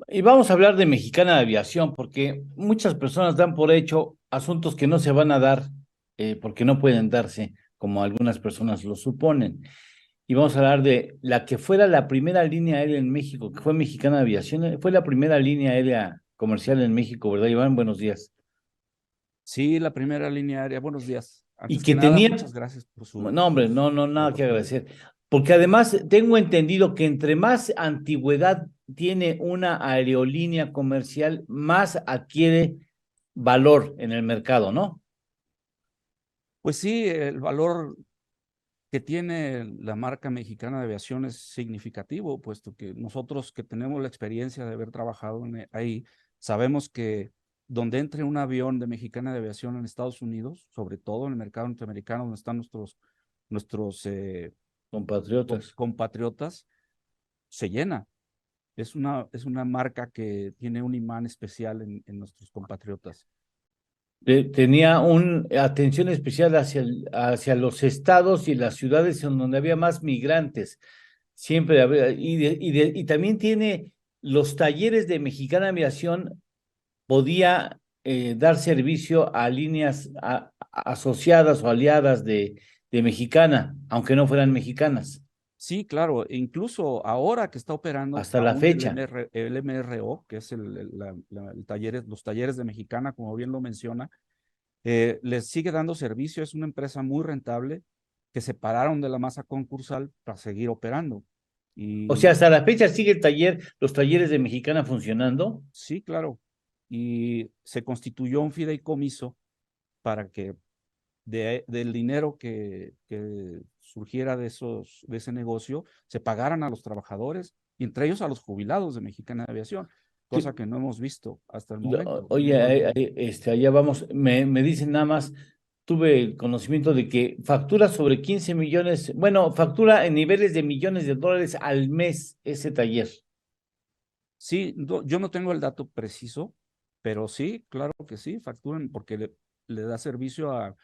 Y vamos a hablar de Mexicana de Aviación, porque muchas personas dan por hecho asuntos que no se van a dar, porque no pueden darse, como algunas personas lo suponen. Y vamos a hablar de la que fuera la primera línea aérea en México, que fue Mexicana de Aviación, fue la primera línea aérea comercial en México, ¿verdad, Iván? Buenos días. Sí, la primera línea aérea. Buenos días. Y Antes que que nada, tenía, muchas gracias por no, hombre, no, no, su nada que oportunidad. agradecer, porque además tengo entendido que entre más antigüedad tiene una aerolínea comercial, más adquiere valor en el mercado, ¿no? Pues sí, el valor que tiene la marca mexicana de aviación es significativo, puesto que nosotros que tenemos la experiencia de haber trabajado ahí, sabemos que donde entre un avión de mexicana de aviación en Estados Unidos, sobre todo en el mercado norteamericano, donde están nuestros Compatriotas. compatriotas, se llena. Es una marca que tiene un imán especial en nuestros compatriotas. Tenía una atención especial hacia los estados y las ciudades en donde había más migrantes. Siempre había, y también tiene los talleres de Mexicana Aviación, podía dar servicio a líneas asociadas o aliadas de Mexicana, aunque no fueran mexicanas, Sí, claro, e incluso ahora que está operando hasta la aún fecha. el MRO, que es los talleres de Mexicana, como bien lo menciona, les sigue dando servicio, es una empresa muy rentable que se pararon de la masa concursal para seguir operando. O sea, Y hasta la fecha sigue los talleres de Mexicana funcionando. sí, claro, y se constituyó un fideicomiso para que del dinero que surgiera de ese negocio se pagaran a los trabajadores y entre ellos a los jubilados de Mexicana de Aviación, cosa que no hemos visto hasta el momento. Oye, allá vamos, me dicen nada más, tuve el conocimiento de que factura sobre 15 millones, bueno, factura en niveles de millones de dólares al mes ese taller. Sí, yo no tengo el dato preciso, pero sí, claro que sí, facturan porque le da servicio a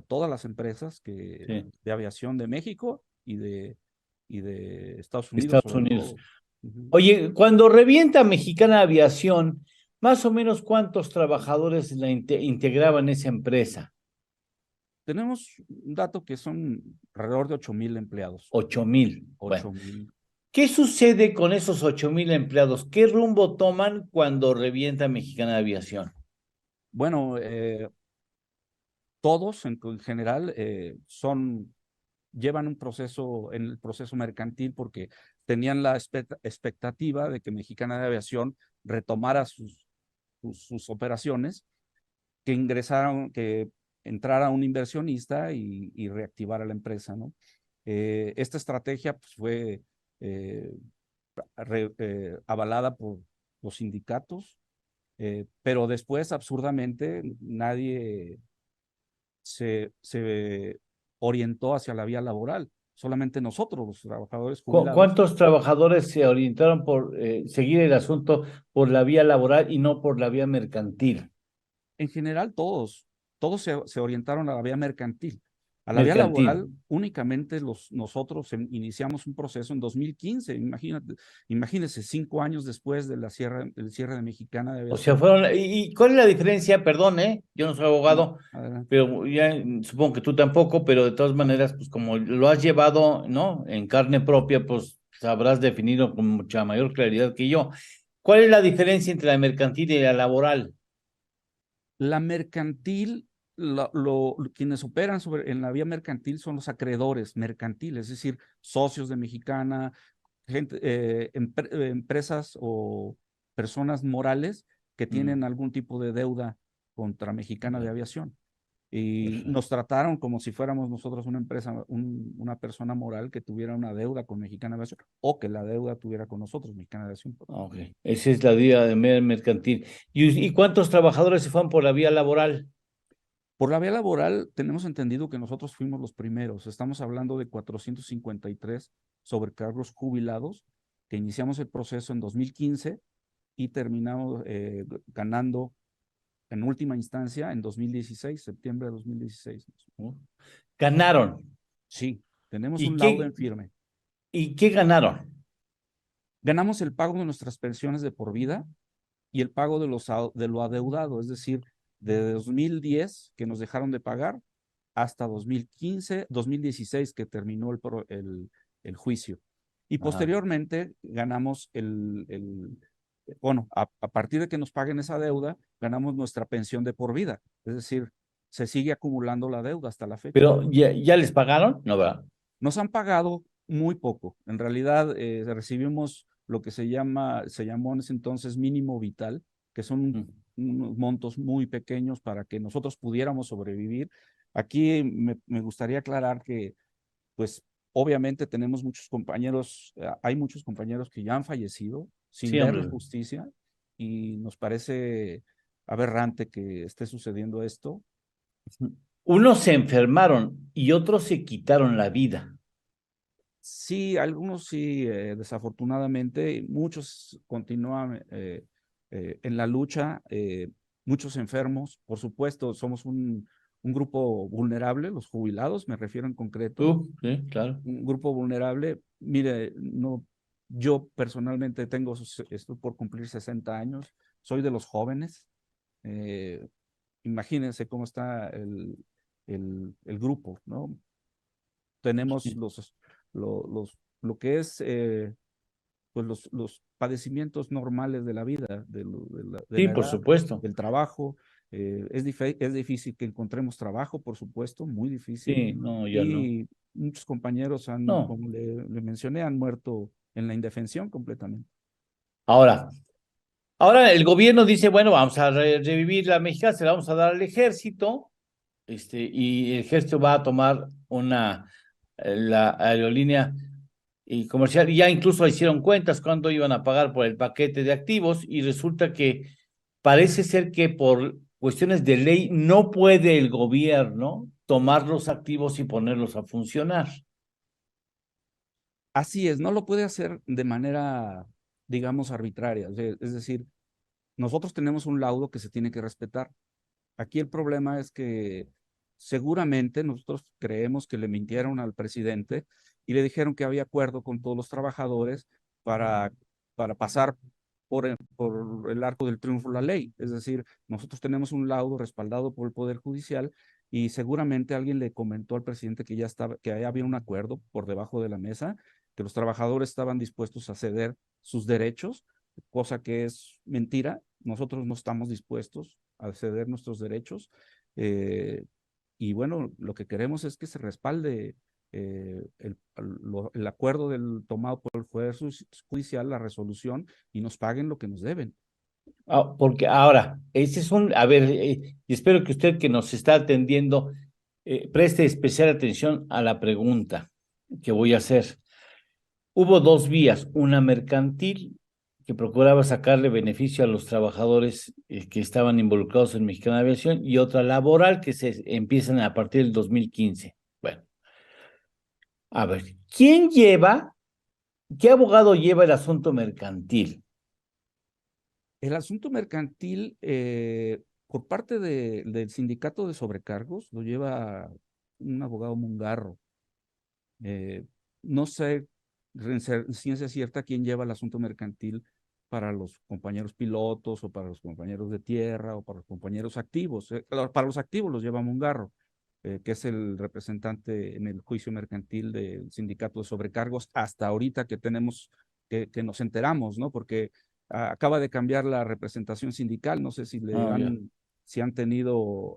todas las empresas Sí, de aviación de México y de Estados Unidos, Estados sobre Unidos. todo. Ujú. Oye, cuando revienta Mexicana Aviación, más o menos cuántos trabajadores integraban esa empresa. Tenemos un dato que son alrededor de 8,000 empleados. 8,000. Bueno, 8,000. ¿qué sucede con esos 8,000 empleados? ¿Qué rumbo toman cuando revienta Mexicana Aviación? Bueno, todos en general llevan un proceso en el proceso mercantil porque tenían la expectativa de que Mexicana de Aviación retomara sus operaciones, que entrara un inversionista y reactivara la empresa, ¿no? Esta estrategia pues, fue eh, avalada por los sindicatos, pero después, absurdamente, nadie se orientó hacia la vía laboral. Solamente nosotros, los trabajadores jubilados, ¿Cuántos trabajadores se orientaron por seguir el asunto por la vía laboral y no por la vía mercantil? en general todos se orientaron a la vía mercantil. A la vía Mercantil. laboral únicamente nosotros iniciamos un proceso en 2015, imagínense, 5 años después del cierre de Mexicana de O sea, Aviación. fueron. ¿Y cuál es la diferencia? Perdón, Yo no soy Sí, abogado, adelante. pero ya supongo que tú tampoco, pero de todas maneras, pues como lo has llevado, ¿no? En carne propia, pues sabrás definirlo con mucha mayor claridad que yo. ¿Cuál es la diferencia entre la mercantil y la laboral? La mercantil, quienes operan en la vía mercantil son los acreedores mercantiles, es decir, socios de Mexicana, empresas o personas morales que Mm, tienen algún tipo de deuda contra Mexicana de ya, Aviación. Y perfecto. nos trataron como si fuéramos nosotros una empresa, una persona moral que tuviera una deuda con Mexicana de Aviación o que la deuda tuviera con nosotros, Mexicana de Aviación. Ok, esa es la vía de mercantil. ¿Y cuántos trabajadores se fueron por la vía laboral? Por la vía laboral, tenemos entendido que nosotros fuimos los primeros. Estamos hablando de 453 sobrecargos jubilados, que iniciamos el proceso en 2015 y terminamos ganando en última instancia en 2016, septiembre de 2016. ¿No? Ganaron. Sí, tenemos ¿Y un laudo en qué, firme. y qué ganaron? Ganamos el pago de nuestras pensiones de por vida y el pago de lo adeudado, es decir, de 2010 que nos dejaron de pagar hasta 2015, 2016 que terminó el juicio. Y Ajá. posteriormente ganamos bueno, a partir de que nos paguen esa deuda, ganamos nuestra pensión de por vida. Es decir, se sigue acumulando la deuda hasta la fecha. Pero ¿ya les pagaron? No, ¿verdad? Nos han pagado muy poco. En realidad, recibimos lo que se llamó en ese entonces mínimo vital, que son Mm. unos montos muy pequeños para que nosotros pudiéramos sobrevivir. Aquí me gustaría aclarar que, pues, obviamente tenemos muchos compañeros, hay muchos compañeros que ya han fallecido sin Sí, verle hombre. justicia y nos parece aberrante que esté sucediendo esto. Unos se enfermaron y otros se quitaron la vida. Sí, algunos sí, desafortunadamente, muchos continúan en la lucha, muchos enfermos, por supuesto, somos un grupo vulnerable, los jubilados, me refiero en concreto, Sí, claro. un grupo vulnerable. Mire, no, yo personalmente estoy por cumplir 60 años, soy de los jóvenes, eh, imagínense cómo está el grupo, ¿no? Tenemos Sí, lo que es pues los padecimientos normales de la vida, de sí, la por edad, supuesto. del trabajo. Es difícil que encontremos trabajo, por supuesto, muy difícil. Sí, no, ya no. Y muchos compañeros No. como le mencioné, han muerto en la indefensión completamente. Ahora, ahora el gobierno dice, bueno, vamos a revivir la mexicana, se la vamos a dar al ejército, y el ejército va a tomar la aerolínea y comercial, y ya incluso hicieron cuentas cuánto iban a pagar por el paquete de activos, y resulta que parece ser que por cuestiones de ley no puede el gobierno tomar los activos y ponerlos a funcionar. Así es, no lo puede hacer de manera, digamos, arbitraria. Es decir, nosotros tenemos un laudo que se tiene que respetar. Aquí el problema es que seguramente nosotros creemos que le mintieron al presidente y le dijeron que había acuerdo con todos los trabajadores para, para pasar por el arco del triunfo la ley. Es decir, nosotros tenemos un laudo respaldado por el Poder Judicial y seguramente alguien le comentó al presidente que ya estaba, que había un acuerdo por debajo de la mesa, que los trabajadores estaban dispuestos a ceder sus derechos, cosa que es mentira. Nosotros no estamos dispuestos a ceder nuestros derechos. eh, y bueno, lo que queremos es que se respalde el acuerdo tomado por el Poder Judicial, la resolución, y nos paguen lo que nos deben. Porque ahora, ese es a ver, y espero que usted que nos está atendiendo preste especial atención a la pregunta que voy a hacer. Hubo dos vías, una mercantil que procuraba sacarle beneficio a los trabajadores que estaban involucrados en Mexicana Aviación, y otra laboral que se empiezan a partir del 2015. Bueno, a ver, qué abogado lleva el asunto mercantil? El asunto mercantil, por parte del sindicato de sobrecargos, lo lleva un abogado Mungarro. Eh, no sé, ciencia cierta, quién lleva el asunto mercantil para los compañeros pilotos o para los compañeros de tierra o para los compañeros activos. Para los activos los lleva Mungarro, que es el representante en el juicio mercantil del sindicato de sobrecargos hasta ahorita que tenemos, que nos enteramos, ¿no? Porque acaba de cambiar la representación sindical. No sé Ya. si han tenido,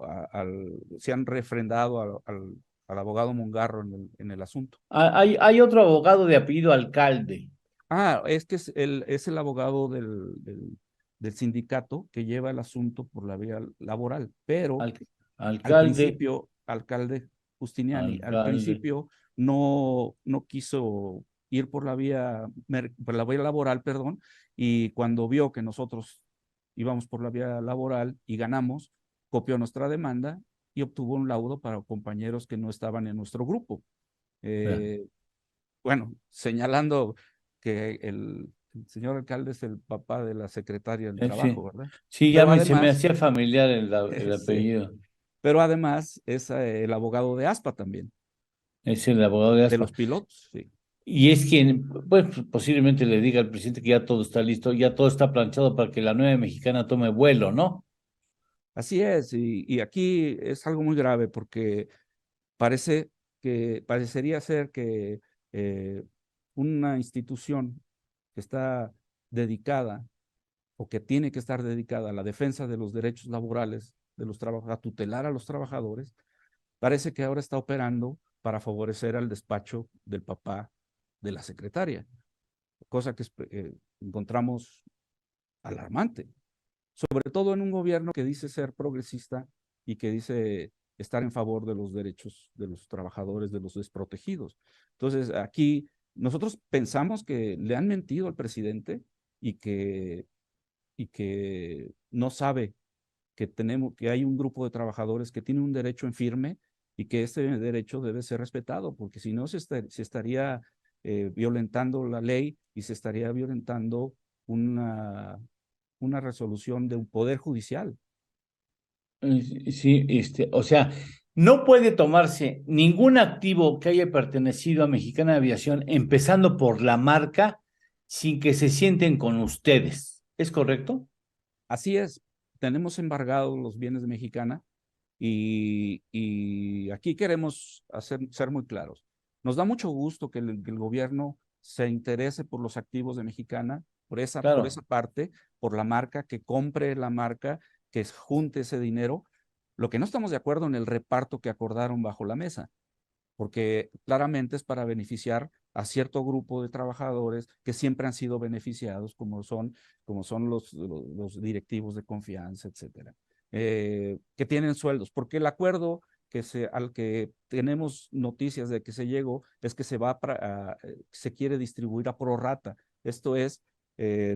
si han refrendado al abogado Mungarro en el asunto. Hay otro abogado de apellido Alcalde. Es que es el abogado del sindicato que lleva el asunto por la vía laboral, pero Al- al alcalde, principio, alcalde Justiniani, al alcalde. principio no quiso ir por la vía laboral, perdón, y cuando vio que nosotros íbamos por la vía laboral y ganamos, copió nuestra demanda y obtuvo un laudo para compañeros que no estaban en nuestro grupo. Ya. Eh, bueno, señalando que el señor alcalde es el papá de la secretaria del Sí, trabajo, ¿verdad? sí, Pero se me además, hacía familiar el sí, apellido. pero además es el abogado de ASPA también, Es el abogado de de ASPA. los pilotos, sí. y es quien, pues posiblemente le diga al presidente que ya todo está listo, ya todo está planchado para que la nueva mexicana tome vuelo, ¿no? Así es, y aquí es algo muy grave porque parecería ser que eh, una institución que está dedicada o que tiene que estar dedicada a la defensa de los derechos laborales de los trabajadores, a tutelar a los trabajadores, parece que ahora está operando para favorecer al despacho del papá de la secretaria, cosa que encontramos alarmante, sobre todo en un gobierno que dice ser progresista y que dice estar en favor de los derechos de los trabajadores, de los desprotegidos. Entonces, aquí nosotros pensamos que le han mentido al presidente y que no sabe que hay un grupo de trabajadores que tiene un derecho en firme y que este derecho debe ser respetado, porque si no se estaría violentando la ley y se estaría violentando una, una resolución de un poder judicial. Sí, o sea, no puede tomarse ningún activo que haya pertenecido a Mexicana de Aviación, empezando por la marca, sin que se sienten con ustedes. ¿Es correcto? Así es, tenemos embargados los bienes de Mexicana y aquí queremos ser muy claros. Nos da mucho gusto que el gobierno se interese por los activos de Mexicana, por Claro. esa parte, por la marca, que compre la marca, que junte ese dinero. Lo que no estamos de acuerdo en el reparto que acordaron bajo la mesa, porque claramente es para beneficiar a cierto grupo de trabajadores que siempre han sido beneficiados, como son los directivos de confianza, etcétera, que tienen sueldos, porque el acuerdo al que tenemos noticias de que se llegó es que se quiere distribuir a prorrata. Esto es,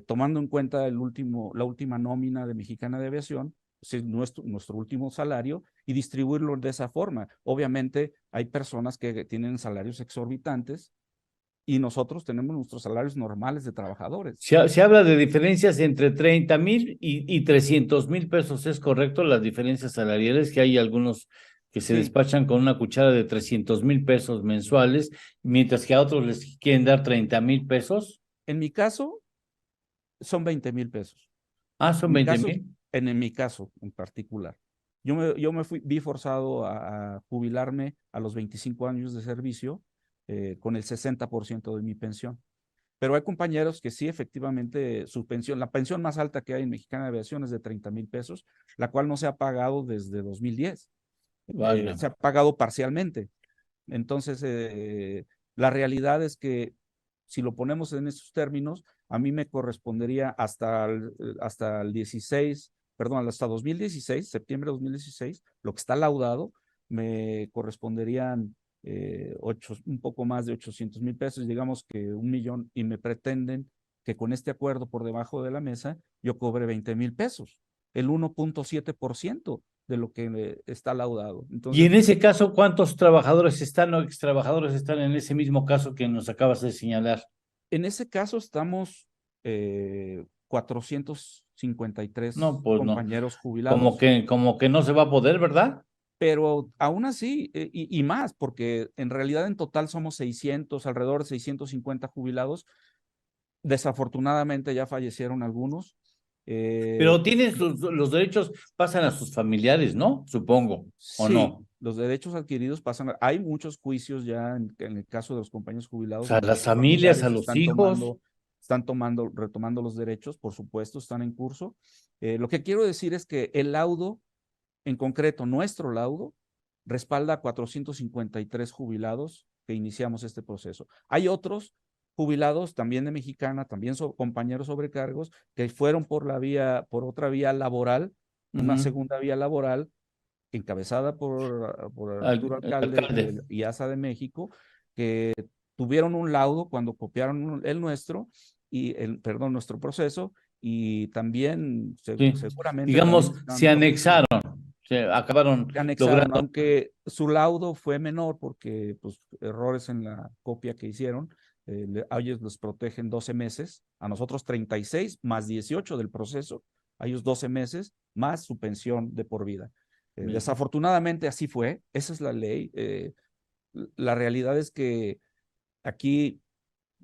tomando en cuenta la última nómina de Mexicana de Aviación, sí, nuestro último salario y distribuirlo de esa forma. Obviamente hay personas que tienen salarios exorbitantes y nosotros tenemos nuestros salarios normales de trabajadores. Se habla de diferencias entre 30,000 y 300,000 pesos, ¿es correcto? Las diferencias salariales, que hay algunos que se Sí, despachan con una cuchara de 300,000 pesos mensuales, mientras que a otros les quieren dar 30,000 pesos. en mi caso son 20,000 pesos. Ah, son En mi 20 caso, mil. en mi caso en particular. Vi forzado a jubilarme a los 25 años de servicio con el 60% de mi pensión. Pero hay compañeros que sí, efectivamente, su pensión, la pensión más alta que hay en Mexicana de Aviación es de 30,000 pesos, la cual no se ha pagado desde 2010. Se Válgame. ha pagado parcialmente. Entonces, la realidad es que si lo ponemos en esos términos, a mí me correspondería hasta el 16, perdón, hasta 2016, septiembre de 2016, lo que está laudado, me corresponderían un poco más de 800,000 pesos, digamos que 1 millón, y me pretenden que con este acuerdo por debajo de la mesa yo cobre 20,000 pesos, el 1,7% de lo que está laudado. Y en Entonces, ese caso, ¿cuántos trabajadores están o ex trabajadores están en ese mismo caso que nos acabas de señalar? en ese caso estamos No, 453 pues no. compañeros Como jubilados, que, como que no se va a poder, ¿verdad? pero aún así, y más, porque en realidad en total somos 600, alrededor de 650 jubilados. Desafortunadamente ya fallecieron algunos. Eh, Pero tienen los derechos, pasan a sus familiares, ¿no? Supongo, ¿o sí, no? los derechos adquiridos pasan. Hay muchos juicios ya en el caso de los compañeros O jubilados sea, a donde las sus familias, a familiares los hijos. retomando los derechos, por supuesto, están en curso. Lo que quiero decir es que el laudo, en concreto, nuestro laudo, respalda a 453 jubilados que iniciamos este proceso. Hay otros jubilados también de Mexicana, también compañeros sobrecargos, que fueron por otra vía laboral, una Ujú. segunda vía laboral, encabezada por Arturo El Alcalde alcalde. del IASA de México, que tuvieron un laudo cuando copiaron el nuestro, perdón, nuestro proceso, y también Sí. seguramente también Digamos, están se protegidos. anexaron, se acabaron Se anexaron, logrando. aunque su laudo fue menor porque pues, errores en la copia que hicieron, a ellos los protegen 12 meses, a nosotros 36 más 18 del proceso, a ellos 12 meses más su pensión de por vida. Desafortunadamente así fue, esa es la ley. La realidad es que aquí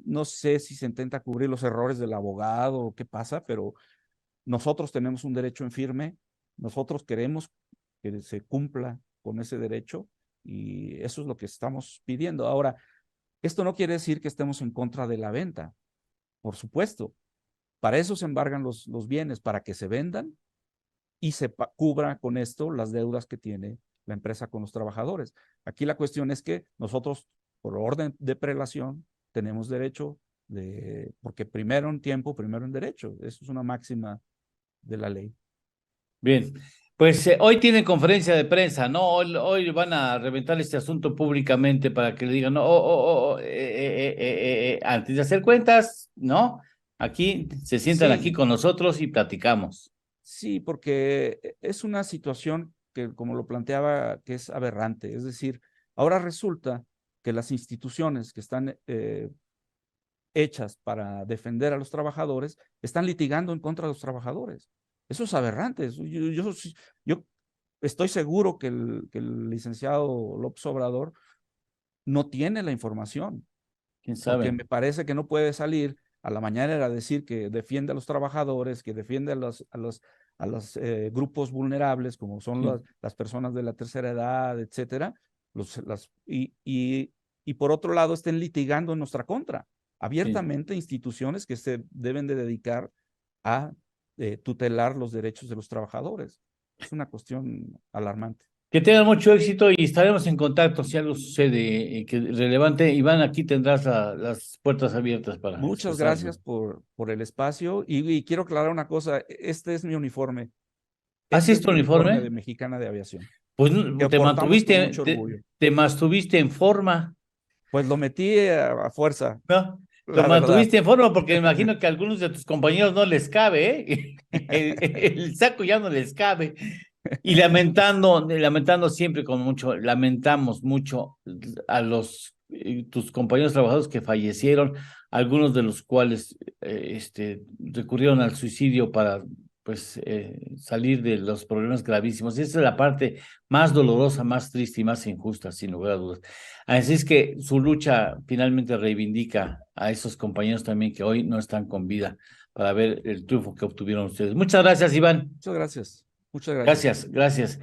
no sé si se intenta cubrir los errores del abogado o qué pasa, pero nosotros tenemos un derecho en firme, nosotros queremos que se cumpla con ese derecho y eso es lo que estamos pidiendo. Ahora, esto no quiere decir que estemos en contra de la venta, por supuesto. Para eso se embargan los bienes, para que se vendan y se cubra con esto las deudas que tiene la empresa con los trabajadores. Aquí la cuestión es que nosotros, por orden de prelación, tenemos derecho porque primero en tiempo, primero en derecho. Eso es una máxima de la ley. Bien, pues hoy tienen conferencia de prensa, ¿no? Hoy van a reventar este asunto públicamente para que le digan, no, antes de hacer cuentas, ¿no? Aquí se sientan aquí Sí, con nosotros y platicamos. sí, porque es una situación que, como lo planteaba, que es aberrante. Es decir, ahora resulta que las instituciones que están hechas para defender a los trabajadores están litigando en contra de los trabajadores. Eso es aberrante. Yo estoy seguro que el licenciado López Obrador no tiene la información, ¿Quién porque sabe? me parece que no puede salir a la mañana a decir que defiende a los trabajadores, que defiende a los grupos vulnerables, como son Sí, las personas de la tercera edad, etcétera, y por otro lado estén litigando en nuestra contra, sí. abiertamente instituciones que se deben de dedicar a tutelar los derechos de los trabajadores. Es una cuestión alarmante. Que tengan mucho éxito y estaremos en contacto si algo sucede que relevante. Iván, aquí tendrás las puertas abiertas para Muchas expresarlo. gracias por el espacio y quiero aclarar una cosa, este es mi uniforme. ¿Has Este es visto mi el uniforme de uniforme? Mexicana de Aviación, Pues que te portamos con mantuviste, mucho orgullo. te mantuviste en forma. Pues lo metí a fuerza, No, lo la verdad. mantuviste en forma porque me imagino que a algunos de tus compañeros no les cabe, ¿eh? El saco ya no les cabe. Y lamentando siempre con mucho, lamentamos mucho a tus compañeros trabajadores que fallecieron, algunos de los cuales recurrieron al suicidio para pues salir de los problemas gravísimos. Y esa es la parte más dolorosa, más triste y más injusta, sin lugar a dudas. Así es que su lucha finalmente reivindica a esos compañeros también que hoy no están con vida para ver el triunfo que obtuvieron ustedes. Muchas gracias, Iván. Muchas gracias. Muchas gracias. Gracias, gracias.